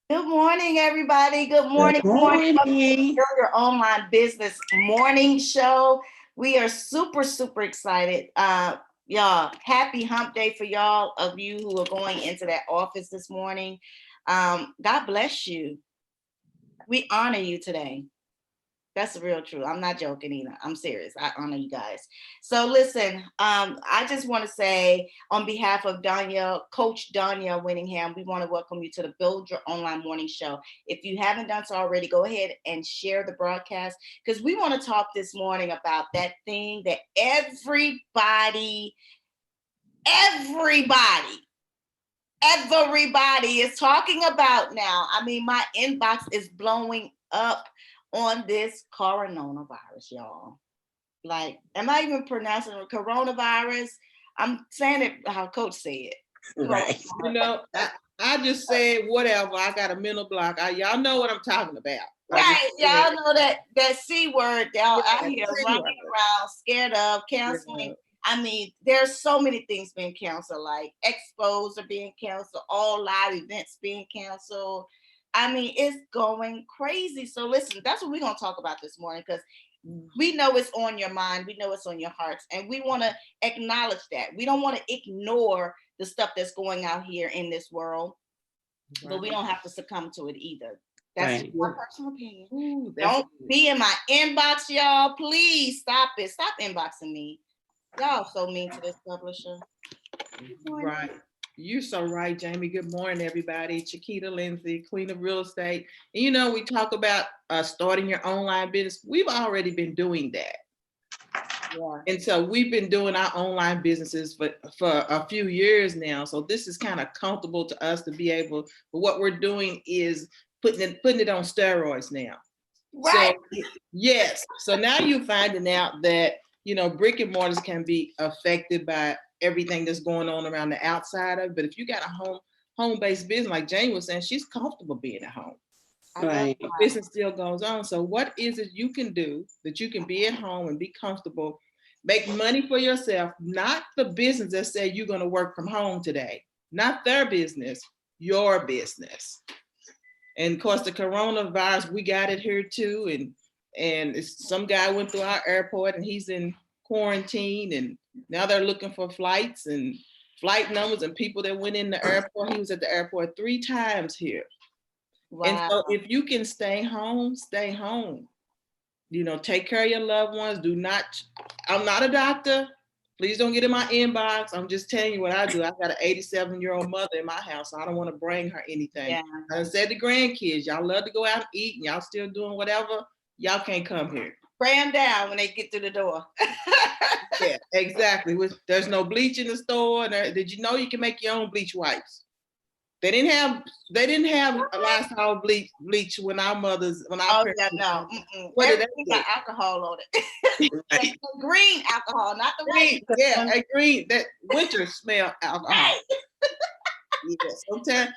Good morning, everybody. Good Good morning. Good morning. Welcome to morning. Build Your Online Business Morning Show. We are super, super excited. Y'all, happy hump day for y'all of you who are going into that office this morning. God bless you. We honor you today. That's the real truth. I'm not joking either. I'm serious. I honor you guys. So listen, I just want to say on behalf of Danielle, Coach Danielle Winningham, we want to welcome you to the Build Your Online Morning Show. If you haven't done so already, go ahead and share the broadcast because we want to talk this morning about that thing that everybody, everybody is talking about now. I mean, my inbox is blowing up on this coronavirus, y'all. Like, am I even pronouncing it coronavirus? I'm saying it how Coach said. Right. You know, I just said whatever. I got a mental block. Y'all know what I'm talking about. Right, y'all know that C word y'all out here running Word. around, scared of canceling. Yeah. I mean, there's so many things being canceled, like expos are being canceled, all live events being canceled. I mean, it's going crazy. So listen, that's what we're gonna talk about this morning because we know it's on your mind, we know it's on your hearts, and we want to acknowledge that. We don't want to ignore the stuff that's going out here in this world, but we don't have to succumb to it either. That's Right. my personal opinion. Ooh, Don't be in my inbox, y'all. Please stop it. Stop inboxing me. Y'all so mean to this publisher. right. You're so right, Jamie. Good morning, everybody. Chiquita Lindsay, Queen of Real Estate. And you know, we talk about starting your online business. We've already been doing that. Yeah. And so we've been doing our online businesses for a few years now. So this is kind of comfortable to us to be able, but what we're doing is putting it on steroids now. Right. So yes, so now you're finding out that brick and mortars can be affected by everything that's going on around the outside of it. But if you got a home-based business, like Jane was saying, she's comfortable being at home. Right. Business still goes on. So what is it you can do that you can be at home and be comfortable, make money for yourself, not the business that said you're going to work from home today, not their business, your business. And of course, the coronavirus, we got it here too. And some guy went through our airport and he's in quarantine. And now they're looking for flights and flight numbers and people that went in the airport. He was at the airport 3 times here. Wow. And so if you can stay home, stay home. Take care of your loved ones. I'm not a doctor. Please don't get in my inbox. I'm just telling you what I do. I've got an 87-year-old mother in my house. So I don't want to bring her anything. Yeah. I said to grandkids, y'all love to go out and eat and y'all still doing whatever. Y'all can't come here. Spray them down when they get through the door. Yeah, exactly. There's no bleach in the store. Did you know you can make your own bleach wipes? They didn't have a Lysol bleach when our parents. Yeah, no. What did Everything got alcohol on it. Right. Green alcohol, not the Green, white. yeah, a green, that winter smell alcohol. Right. Yeah, sometimes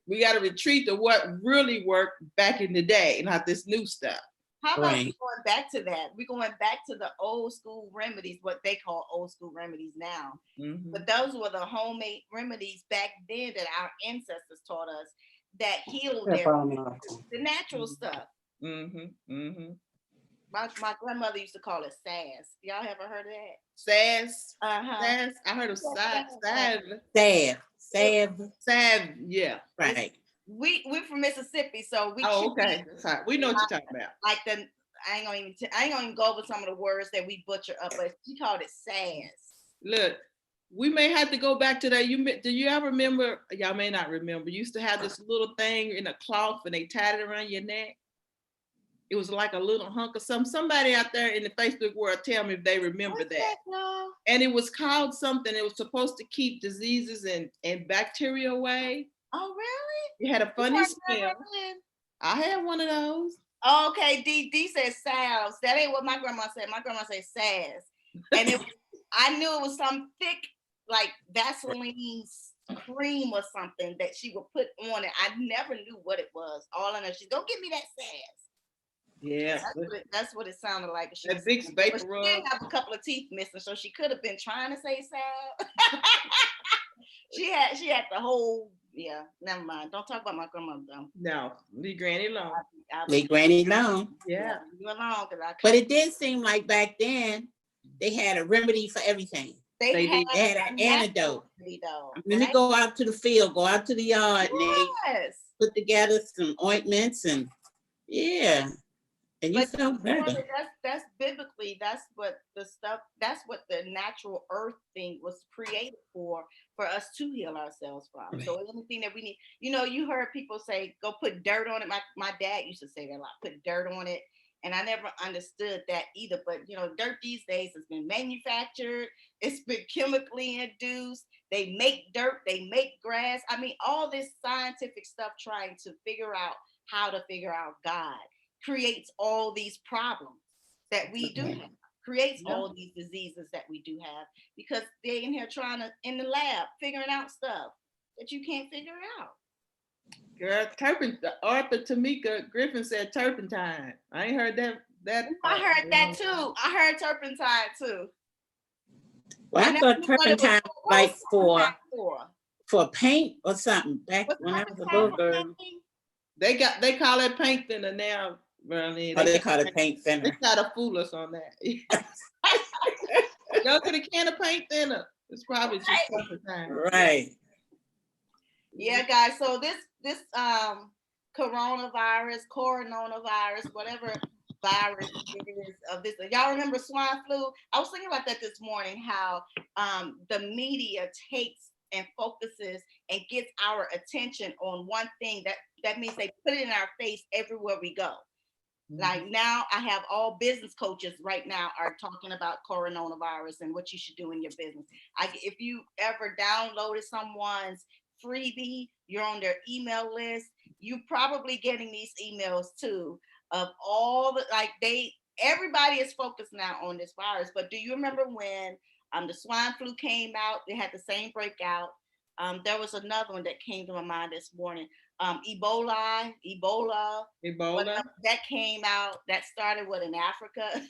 we got to retreat to what really worked back in the day, not this new stuff. How about we going back to that? We're going back to the old school remedies, what they call old school remedies now. Mm-hmm. But those were the homemade remedies back then that our ancestors taught us that healed the natural stuff. Mm-hmm. Mm-hmm. My grandmother used to call it sass. Y'all ever heard of that? Sass. Uh-huh. Sass. I heard of salve. Salve. Yeah. Right. We're from Mississippi, so we. Oh, okay. Sorry. We know what you're talking about. Like I ain't gonna even go over some of the words that we butcher up, but she called it sass. Look, we may have to go back to that. Do you ever remember? Y'all may not remember. You used to have this little thing in a cloth and they tied it around your neck. It was like a little hunk of something. Somebody out there in the Facebook world tell me if they remember that. And it was called something. It was supposed to keep diseases and bacteria away. Oh, really? It had a funny smell. I had one of those. Oh, okay, D said salves. That ain't what my grandma said. My grandma said sass. And I knew it was some thick, like Vaseline cream or something that she would put on it. I never knew what it was. All I know, she's gonna give me that sass. Yeah, that's what it sounded like. That big vapor rub. She did have a couple of teeth missing, so she could have been trying to say salve. she had the whole Yeah, never mind. Don't talk about my grandmother though. No, leave Granny alone. I'll Leave Granny alone. Yeah. leave you alone because I. But it did seem like back then they had a remedy for everything. They had They had an antidote. though, When they right? go out to the field, go out to the yard, and they Yes. put together some ointments and yeah, and you But felt you know better. that that's biblically, that's what the stuff, that's what the natural earth thing was created for us to heal ourselves from. So anything that we need, you heard people say, go put dirt on it. My dad used to say that a lot, put dirt on it. And I never understood that either. But dirt these days has been manufactured, it's been chemically induced. They make dirt, they make grass. I mean, all this scientific stuff trying to figure out how to figure out God creates all these problems that we do have, creates all these diseases that we do have, because they're in here trying to, in the lab, figuring out stuff that you can't figure out. Girl, Arthur Tamika Griffin said turpentine. I ain't heard that. I heard that too. I heard turpentine too. Well, I thought turpentine was like for paint or something back when I was a little girl. They call it paint thinner now, Berlin. They call it paint thinner. They try to fool us on that. Go to the can of paint thinner. It's probably just turpentine. Right. Yeah, guys. So this coronavirus, whatever virus it is of this. Y'all remember swine flu? I was thinking about that this morning, how the media takes and focuses and gets our attention on one thing. That means they put it in our face everywhere we go. Mm-hmm. Like now I have all business coaches right now are talking about coronavirus and what you should do in your business. If you ever downloaded someone's freebie, you're on their email list, you probably getting these emails too of all the, everybody is focused now on this virus. But do you remember when the swine flu came out? They had the same breakout. There was another one that came to my mind this morning. Ebola that came out, that started in Africa.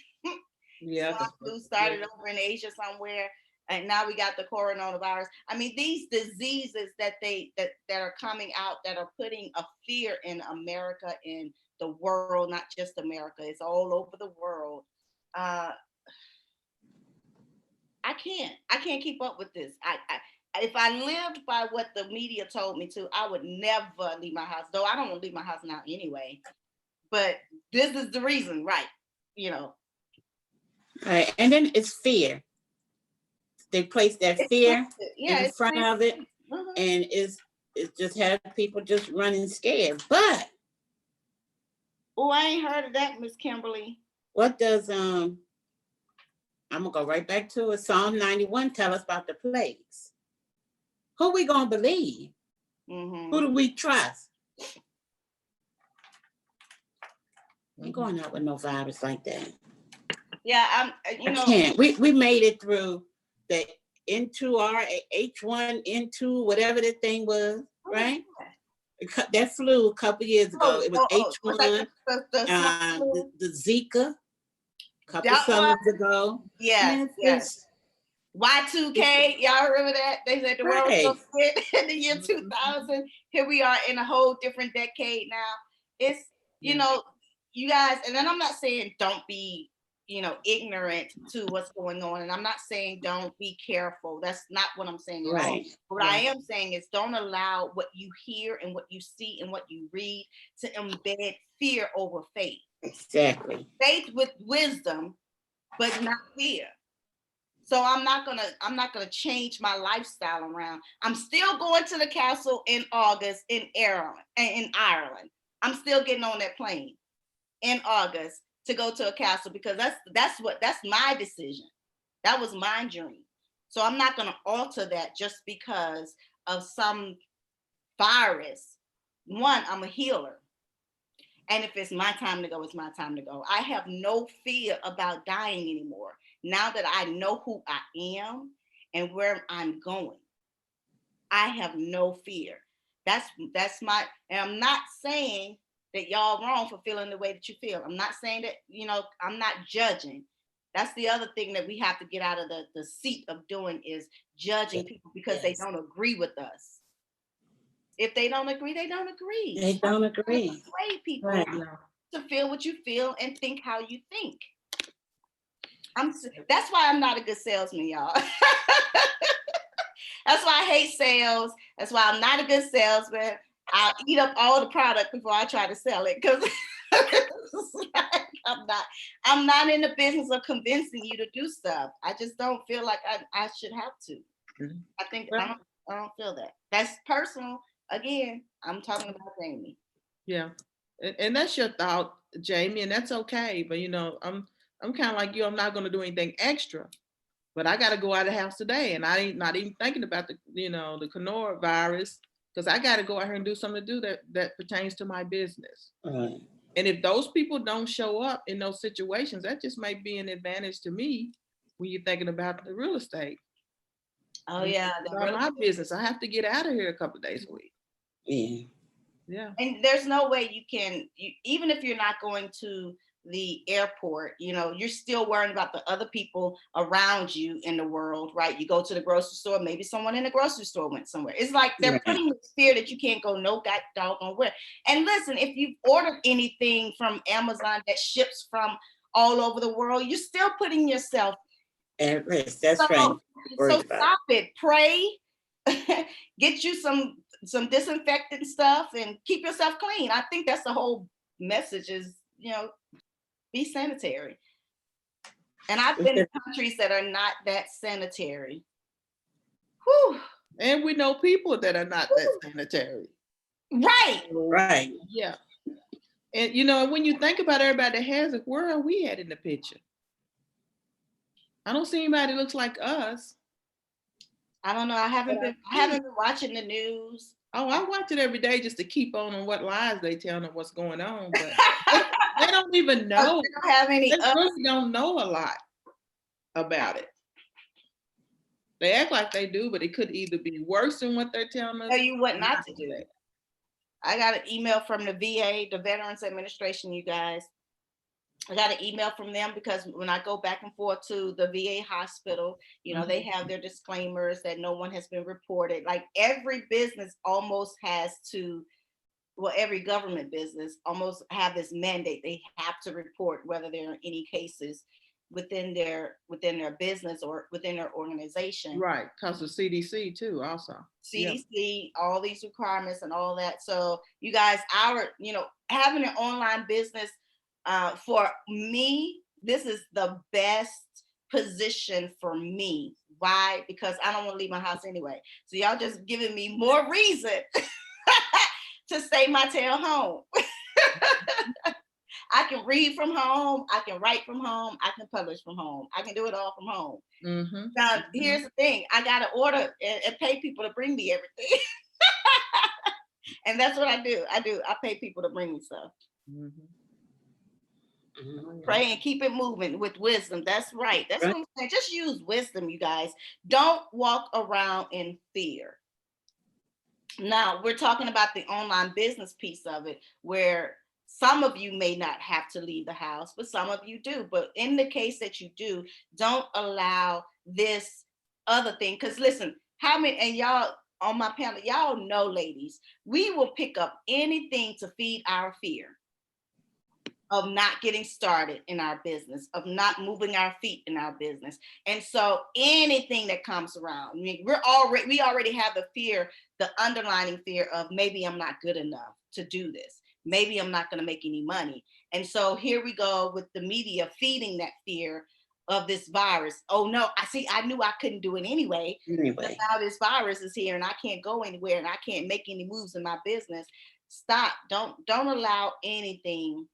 Yeah, swine flu started over in Asia somewhere. And now we got the coronavirus. I mean, these diseases that are coming out that are putting a fear in America, in the world, not just America, it's all over the world. I can't keep up with this. If I lived by what the media told me to, I would never leave my house. Though I don't want to leave my house now anyway. But this is the reason, right? Right, and then it's fear. They place that fear in front of it, and it's just had people just running scared. But I ain't heard of that, Miss Kimberly. What does I'm gonna go right back to it. Psalm 91 tell us about the plagues. Who we gonna believe? Mm-hmm. Who do we trust? Ain't going out with no virus like that. Yeah, I can't. We made it through the H1N2, whatever that thing was, right? That flu a couple years ago. It was H1, the Zika, a couple summers ago. Yes. Y2K, y'all remember that? They said the world was so good in the year 2000. Here we are in a whole different decade now. It's, you guys, and then I'm not saying don't be ignorant to what's going on. And I'm not saying don't be careful. That's not what I'm saying at all. What I am saying is don't allow what you hear and what you see and what you read to embed fear over faith. Exactly. Faith with wisdom, but not fear. So I'm not gonna change my lifestyle around. I'm still going to the castle in August in Ireland. I'm still getting on that plane in August to go to a castle, because that's my decision. That was my dream. So I'm not going to alter that just because of some virus. One, I'm a healer. And if it's my time to go, it's my time to go. I have no fear about dying anymore. Now that I know who I am and where I'm going, I have no fear. That's my, and I'm not saying that y'all wrong for feeling the way that you feel. I'm not saying that, I'm not judging. That's the other thing that we have to get out of the seat of doing, is judging people because they don't agree with us. If they don't agree, they don't agree. They don't agree. Persuade people Right. to feel what you feel and think how you think. That's why I'm not a good salesman, y'all. That's why I hate sales. That's why I'm not a good salesman. I'll eat up all the product before I try to sell it, because I'm not in the business of convincing you to do stuff. I just don't feel like I should have to. Mhm. I think I don't feel that. That's personal. Again, I'm talking about Jamie. Yeah. And that's your thought, Jamie, and that's okay. But I'm kind of like you. I'm not going to do anything extra. But I got to go out of the house today, and I ain't not even thinking about the coronavirus, because I got to go out here and do something to do that pertains to my business. Right. And if those people don't show up in those situations, that just might be an advantage to me when you're thinking about the real estate. Oh yeah, my business. I have to get out of here a couple of days a week. Yeah. Yeah. And there's no way even if you're not going to the airport, you're still worrying about the other people around you in the world, right? You go to the grocery store, maybe someone in the grocery store went somewhere. It's like they're putting this fear that you can't go no doggone where. And listen, if you've ordered anything from Amazon that ships from all over the world, you're still putting yourself at risk. That's right. So stop it. Pray. Get you some disinfectant stuff and keep yourself clean. I think that's the whole message is, be sanitary. And I've been in countries that are not that sanitary. Whew. And we know people that are not that sanitary. Right. Right. Yeah. And when you think about everybody that has it, where are we at in the picture? I don't see anybody that looks like us. I don't know. I haven't been watching the news. Oh, I watch it every day just to keep on what lies they tell them what's going on. But they don't even know. They don't have any. They really don't know a lot about it. They act like they do, but it could either be worse than what they're telling us. Tell you what not to do. I got an email from the VA, the Veterans Administration, you guys. I got an email from them because when I go back and forth to the VA hospital, they have their disclaimers that no one has been reported. Like every business almost has to, every government business almost have this mandate. They have to report whether there are any cases within their business or within their organization. Right, because of CDC too, also. CDC, all these requirements and all that. So you guys, having an online business, for me, this is the best position for me. Why? Because I don't want to leave my house anyway. So y'all just giving me more reason to stay my tail home. I can read from home. I can write from home. I can publish from home. I can do it all from home. Mm-hmm. Now, here's the thing. I got to order and pay people to bring me everything. And that's what I do. I pay people to bring me stuff. Mm-hmm. Pray and keep it moving with wisdom. That's right. That's what I'm saying. Just use wisdom, you guys. Don't walk around in fear. Now, we're talking about the online business piece of it, where some of you may not have to leave the house, but some of you do. But in the case that you do, don't allow this other thing. Because listen, and y'all on my panel, y'all know, ladies, we will pick up anything to feed our fear of not getting started in our business, of not moving our feet in our business. And so anything that comes around, I mean, we already have the fear, the underlying fear of maybe I'm not good enough to do this. Maybe I'm not going to make any money. And so here we go with the media feeding that fear of this virus. Oh no, I knew I couldn't do it anyway. But now this virus is here and I can't go anywhere and I can't make any moves in my business. Stop. Don't allow anything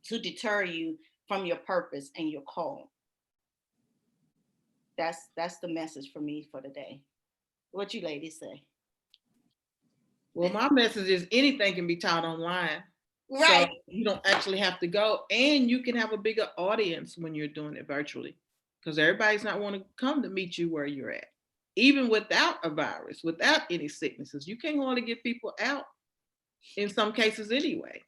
to deter you from your purpose and your call. That's the message for me for today. What you ladies say? Well, my message is anything can be taught online. Right. So you don't actually have to go, and you can have a bigger audience when you're doing it virtually, because everybody's not want to come to meet you where you're at. Even without a virus, without any sicknesses, you can't want to get people out in some cases anyway.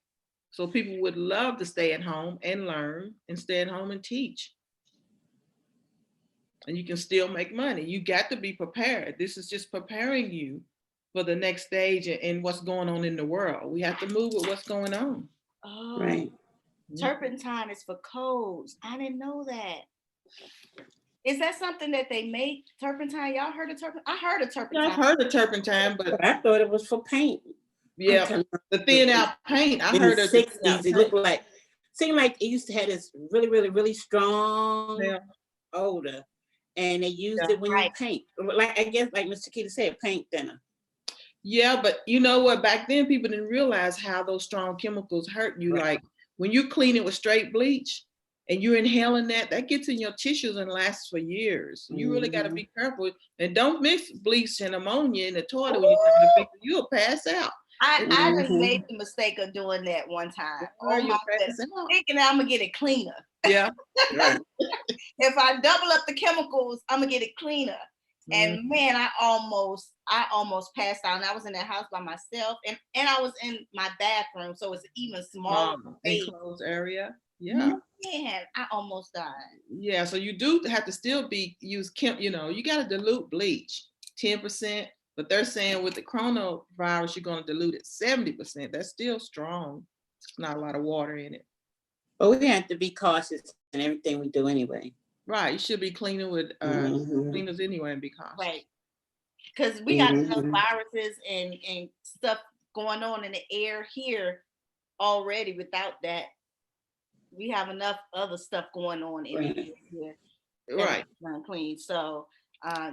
So people would love to stay at home and learn and stay at home and teach. And you can still make money. You got to be prepared. This is just preparing you for the next stage and what's going on in the world. We have to move with what's going on. Oh, Right. turpentine is for colds. I didn't know that. Is that something that they make, turpentine? Y'all heard of turpentine? I heard of turpentine. Yeah, I've heard of turpentine, but I thought it was for paint. yeah, the thin out paint. I heard of the 60s. It looked like, seemed like it used to have this really, really, really strong odor, and they used it when you paint. Like, I guess, like Mr. Keita said, paint thinner. Yeah, but you know what? Back then, people didn't realize how those strong chemicals hurt you. Like when you clean it with straight bleach and you're inhaling that gets in your tissues and lasts for years. You really got to be careful, and don't mix bleach and ammonia in the toilet when you're trying to fix it. You'll pass out. I just made the mistake of doing that one time. Oh my goodness! Thinking I'm gonna get it cleaner. Yeah. If I double up the chemicals, I'm gonna get it cleaner. And man, I almost passed out. And I was in that house by myself, and I was in my bathroom, so it's even smaller enclosed area. Yeah. Man, I almost died. Yeah, so you do have to still use you got to dilute bleach 10%, but they're saying with the coronavirus, you're going to dilute it 70%. That's still strong. It's not a lot of water in it. But we have to be cautious in everything we do anyway. Right, you should be cleaning with cleaners anyway and be cautious. Right, because we got enough viruses and stuff going on in the air here already. Without that, we have enough other stuff going on in the air here. Right. Clean. So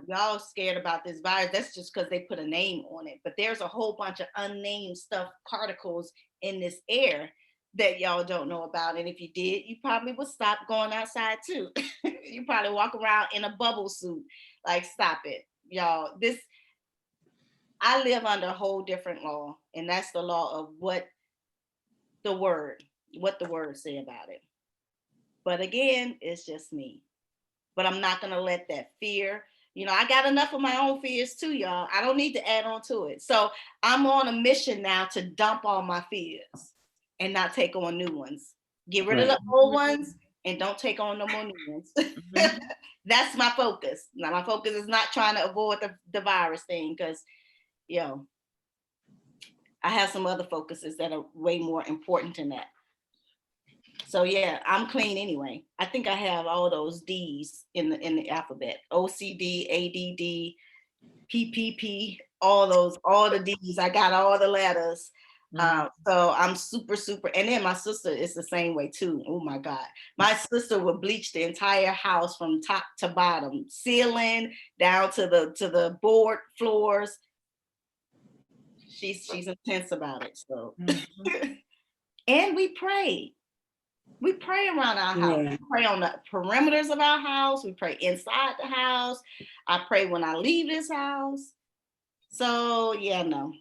y'all scared about this virus. That's just because they put a name on it. But there's a whole bunch of unnamed stuff, particles in this air that y'all don't know about. And if you did, you probably would stop going outside too. You probably walk around in a bubble suit. Like, stop it, y'all. I live under a whole different law, and that's the law of what the word say about it. But again, it's just me. But I'm not gonna let that fear, I got enough of my own fears too, y'all. I don't need to add on to it. So I'm on a mission now to dump all my fears and not take on new ones. Get rid of the old ones and don't take on no more new ones. That's my focus. Now my focus is not trying to avoid the virus thing, because I have some other focuses that are way more important than that. So yeah, I'm clean anyway. I think I have all those D's in the alphabet: OCD, ADD, PPP, all the D's. I got all the letters. So I'm super, super. And then my sister is the same way too. Oh my God. My sister would bleach the entire house from top to bottom, ceiling down to the board floors. She's intense about it. So and we pray. We pray around our house. We pray on the perimeters of our house. We pray inside the house. I pray when I leave this house. So yeah, no.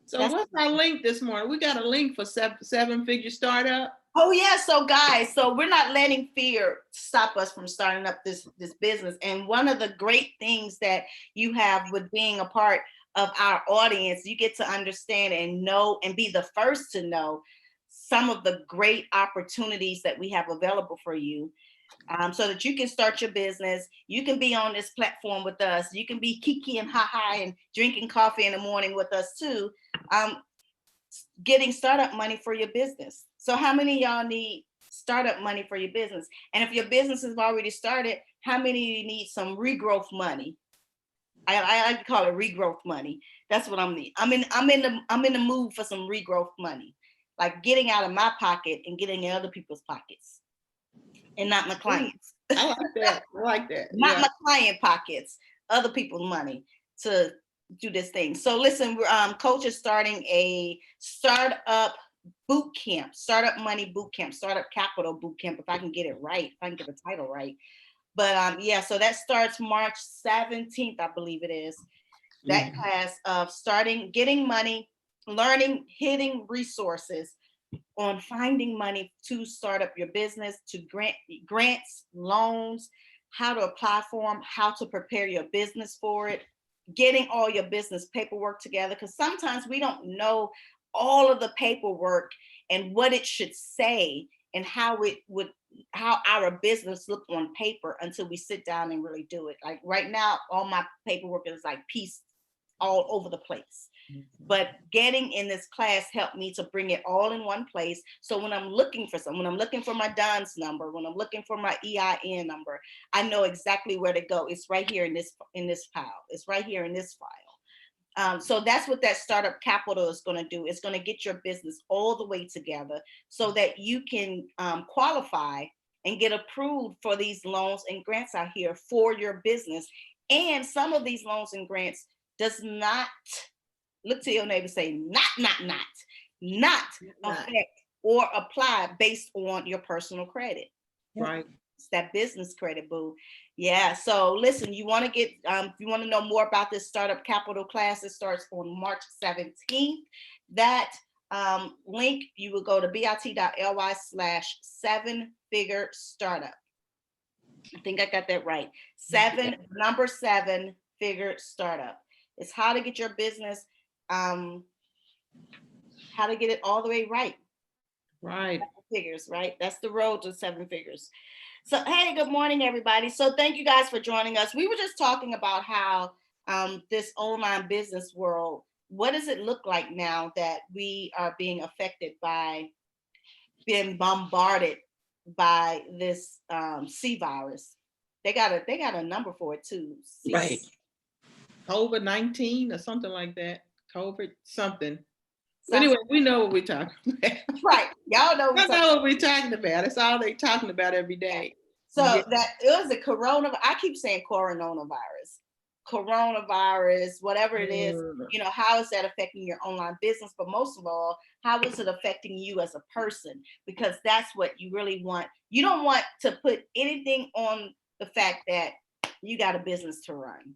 So what's our link this morning? We got a link for seven figure startup. Oh yeah, so guys, so we're not letting fear stop us from starting up this business. And one of the great things that you have with being a part of our audience, you get to understand and know and be the first to know some of the great opportunities that we have available for you, so that you can start your business. You can be on this platform with us. You can be kiki and ha-ha and drinking coffee in the morning with us too, getting startup money for your business. So how many of y'all need startup money for your business? And if your business is already started, how many of you need some regrowth money? I like to call it regrowth money. That's what I'm need. I'm in the mood for some regrowth money. Like getting out of my pocket and getting in other people's pockets, and not my clients. I like that. Not my client pockets, other people's money to do this thing. So listen, Coach is starting a startup boot camp, startup money boot camp, startup capital boot camp. If I can get it right, if I can get the title right. But so that starts March 17th, I believe it is. That class of getting money, learning, hitting resources on finding money to start up your business, to grants, loans, how to apply for them, how to prepare your business for it, getting all your business paperwork together. Because sometimes we don't know all of the paperwork and what it should say and how our business look on paper until we sit down and really do it. Like right now, all my paperwork is like pieced all over the place. But getting in this class helped me to bring it all in one place. So when I'm looking for someone, when I'm looking for my DUNS number, when I'm looking for my EIN number, I know exactly where to go. It's right here in this file. It's right here in this file. So that's what that startup capital is going to do. It's going to get your business all the way together so that you can qualify and get approved for these loans and grants out here for your business. And some of these loans and grants does not, look to your neighbor, say not affect or apply based on your personal credit. Right. It's that business credit, boo. Yeah. So listen, you want to get, if you want to know more about this startup capital class, it starts on March 17th. That link, you will go to bit.ly/7-figure startup. I think I got that right. 7-figure startup. It's how to get your business, how to get it all the way right. Right. Figures, right? That's the road to 7 figures. So, hey, good morning, everybody. So thank you guys for joining us. We were just talking about how this online business world, what does it look like now that we are being affected by being bombarded by this C virus? They got a number for it too. Right. COVID-19 or something like that. COVID something. Anyway, we know what we're talking about. Right. Y'all know what we're talking about. It's all they're talking about every day. So that it was a coronavirus. I keep saying coronavirus, whatever it is, you know, how is that affecting your online business? But most of all, how is it affecting you as a person? Because that's what you really want. You don't want to put anything on the fact that you got a business to run.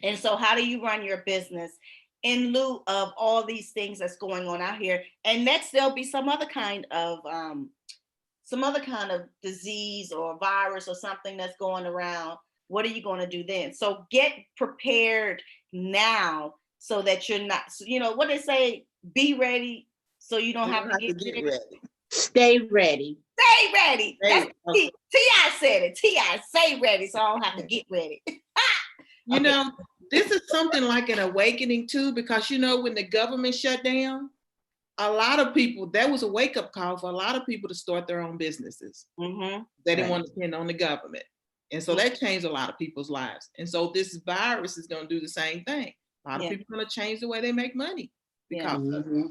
And so how do you run your business in lieu of all these things that's going on out here? And next there'll be some other kind of disease or virus or something that's going around. What are you going to do then? So get prepared now so that you're not, you know, what they say, be ready so you don't have to get ready. Stay ready. Stay ready. T.I. said it. T.I. say ready so I don't have to get ready. You know, this is something like an awakening too, because, you know, when the government shut down, a lot of people, that was a wake-up call for a lot of people to start their own businesses. Mm-hmm. They didn't want to depend on the government. And so that changed a lot of people's lives. And so this virus is going to do the same thing. A lot of people are going to change the way they make money because of it.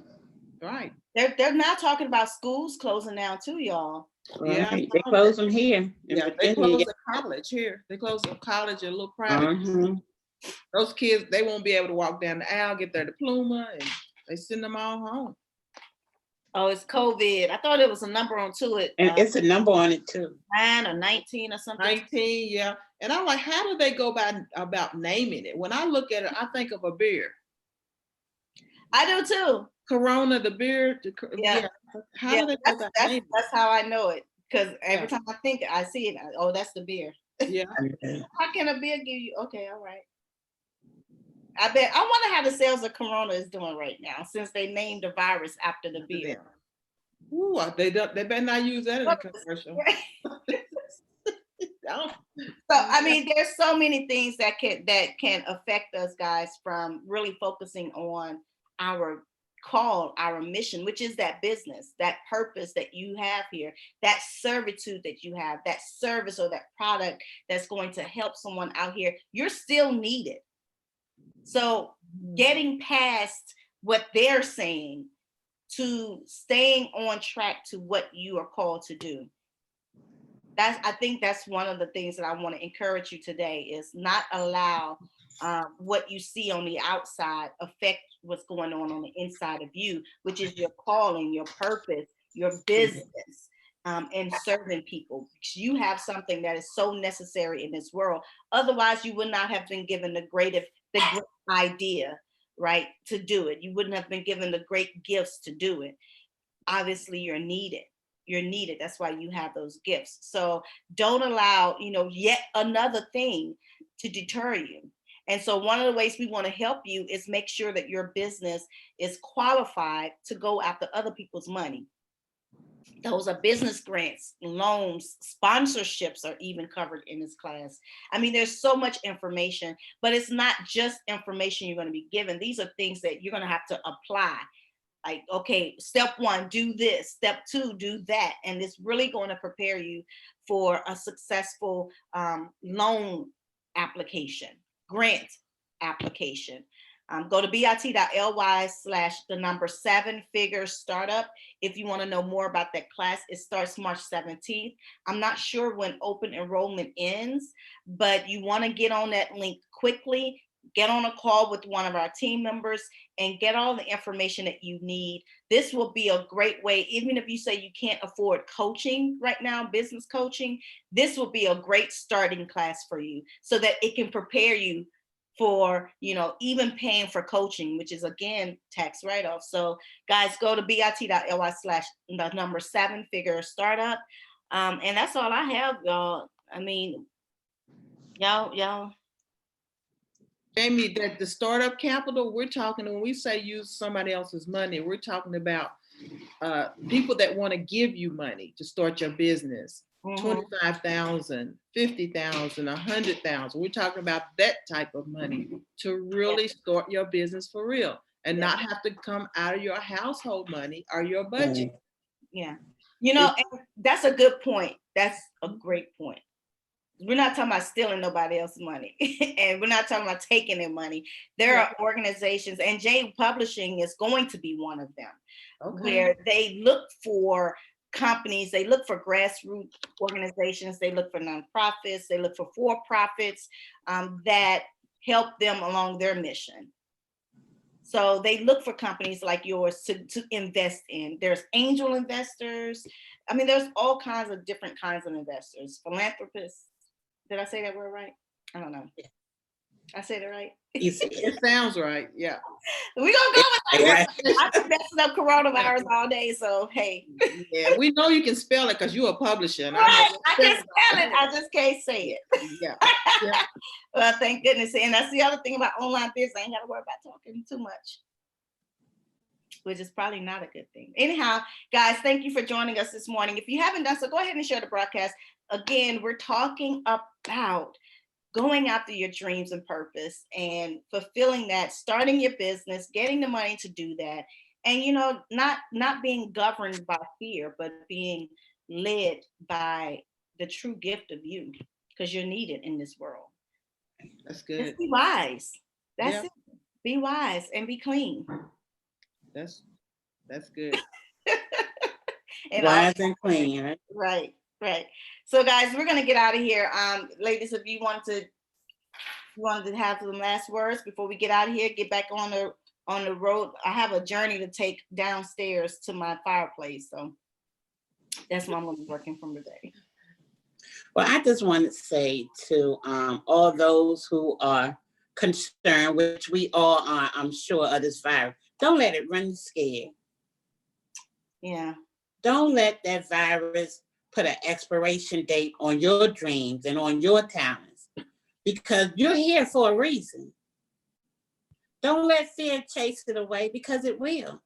Right. They're now talking about schools closing down too, y'all. Yeah, they close them here. Yeah, they close a college here. They close a college, a little private. Those kids, they won't be able to walk down the aisle, get their diploma, and they send them all home. Oh, it's COVID. I thought it was a number on to it. And it's a number on it too. 9 or 19 or something. 19, yeah. And I'm like, how do they go about naming it? When I look at it, I think of a beer. I do too. Corona, the beer. Yeah. How do they go about naming it? That's how I know it. Because every time I think it, I see it. Oh, that's the beer. Yeah. How can a beer give you? Okay, all right. I wonder how the sales of Corona is doing right now since they named the virus after the beer. Ooh, they better not use that in a commercial. So I mean, there's so many things that can affect us, guys, from really focusing on our call, our mission, which is that business, that purpose that you have here, that servitude that you have, that service or that product that's going to help someone out here. You're still needed. So getting past what they're saying to staying on track to what you are called to do. I think that's one of the things that I want to encourage you today is not allow what you see on the outside affect what's going on the inside of you, which is your calling, your purpose, your business, and serving people. You have something that is so necessary in this world. Otherwise, you would not have been given the great idea, right, to do it. You wouldn't have been given the great gifts to do it. Obviously, you're needed. You're needed. That's why you have those gifts. So don't allow, yet another thing to deter you. And so one of the ways we want to help you is make sure that your business is qualified to go after other people's money. Those are business grants, loans, sponsorships are even covered in this class. I mean, there's so much information, but it's not just information you're going to be given. These are things that you're going to have to apply. Like, okay, step 1, do this. Step 2, do that. And it's really going to prepare you for a successful loan application, grant application. Go to bit.ly/7figure startup if you want to know more about that class. It starts March 17th. I'm not sure when open enrollment ends, but you want to get on that link quickly. Get on a call with one of our team members and get all the information that you need. This will be a great way, even if you say you can't afford coaching right now, business coaching, this will be a great starting class for you so that it can prepare you for, you know, even paying for coaching, which is again, tax write-off. So guys, go to bit.ly/7figure startup. And that's all I have, y'all. I mean, y'all. Jamie, that the startup capital, we're talking, when we say use somebody else's money, we're talking about people that want to give you money to start your business. 25,000, 50,000, 100,000. We're talking about that type of money to really start your business for real and not have to come out of your household money or your budget. Yeah. You know, and that's a good point. That's a great point. We're not talking about stealing nobody else's money and we're not talking about taking their money. There are organizations, and J Publishing is going to be one of them, where they look for companies, they look for grassroots organizations, they look for nonprofits, they look for for-profits that help them along their mission. So they look for companies like yours to invest in. There's angel investors. I mean, there's all kinds of different kinds of investors, philanthropists. Did I say that word right? I don't know. I said it right? It sounds right, yeah. We're gonna go with that. I've been messing up coronavirus all day, so hey. Yeah, we know you can spell it because you're a publisher. And right, I can spell it, I just can't say it. Yeah. Well, thank goodness. And that's the other thing about online business. I ain't gotta worry about talking too much, which is probably not a good thing. Anyhow, guys, thank you for joining us this morning. If you haven't done so, go ahead and share the broadcast. Again, we're talking about going after your dreams and purpose and fulfilling that, starting your business, getting the money to do that. And, you know, not being governed by fear, but being led by the true gift of you, because you're needed in this world. That's good. Just be wise. That's it. Be wise and be clean. That's good. And wise and clean, right? Right. So guys, we're gonna get out of here. Ladies, if you wanted to have some last words before we get out of here, get back on the road. I have a journey to take downstairs to my fireplace. So that's what I'm gonna be working from today. Well, I just want to say to all those who are concerned, which we all are, I'm sure, of this virus, don't let it run you scared. Yeah. Don't let that virus put an expiration date on your dreams and on your talents, because you're here for a reason. Don't let fear chase it away, because it will.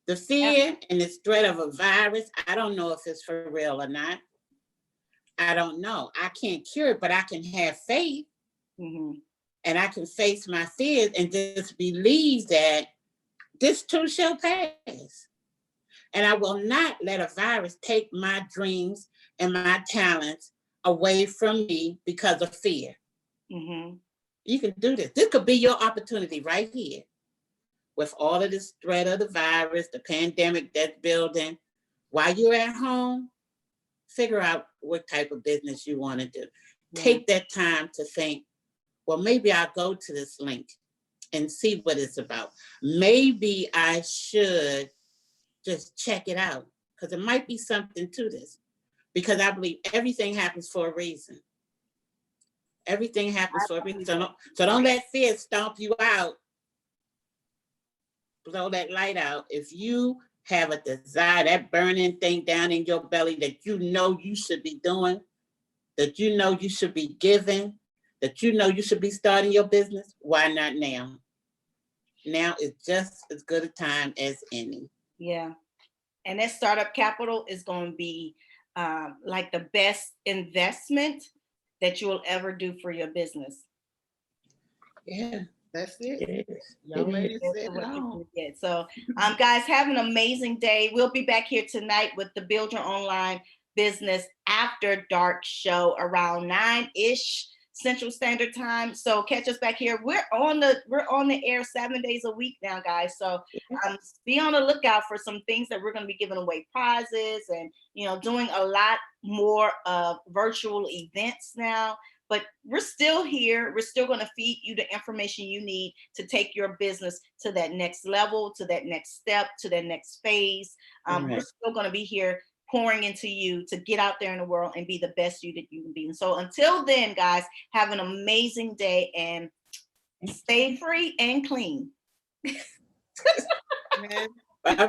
The fear and this threat of a virus, I don't know if it's for real or not. I don't know. I can't cure it, but I can have faith. And I can face my fears and just believe that this too shall pass. And I will not let a virus take my dreams and my talents away from me because of fear. You can do this. This could be your opportunity right here. With all of this threat of the virus, the pandemic that's building, while you're at home, figure out what type of business you want to do. Take that time to think, well, maybe I'll go to this link and see what it's about. Maybe I should just check it out, because it might be something to this. Because I believe everything happens for a reason. Everything happens for a reason. So don't let fear stomp you out. Blow that light out. If you have a desire, that burning thing down in your belly that you know you should be doing, that you know you should be giving, that you know you should be starting your business, why not now? Now is just as good a time as any. Yeah. And that startup capital is going to be like the best investment that you will ever do for your business. Yeah, That's it. it is. Young It lady is. said That's it what all. you get. So, guys, have an amazing day. We'll be back here tonight with the Build Your Online Business After Dark show around 9-ish Central Standard Time. So catch us back here. We're on the air 7 days a week now, guys. So be on the lookout for some things that we're going to be giving away prizes and doing a lot more of virtual events now. But we're still here. We're still going to feed you the information you need to take your business to that next level, to that next step, to that next phase. We're still going to be here pouring into you to get out there in the world and be the best you that you can be. And so until then, guys, have an amazing day and stay free and clean. Bye-bye.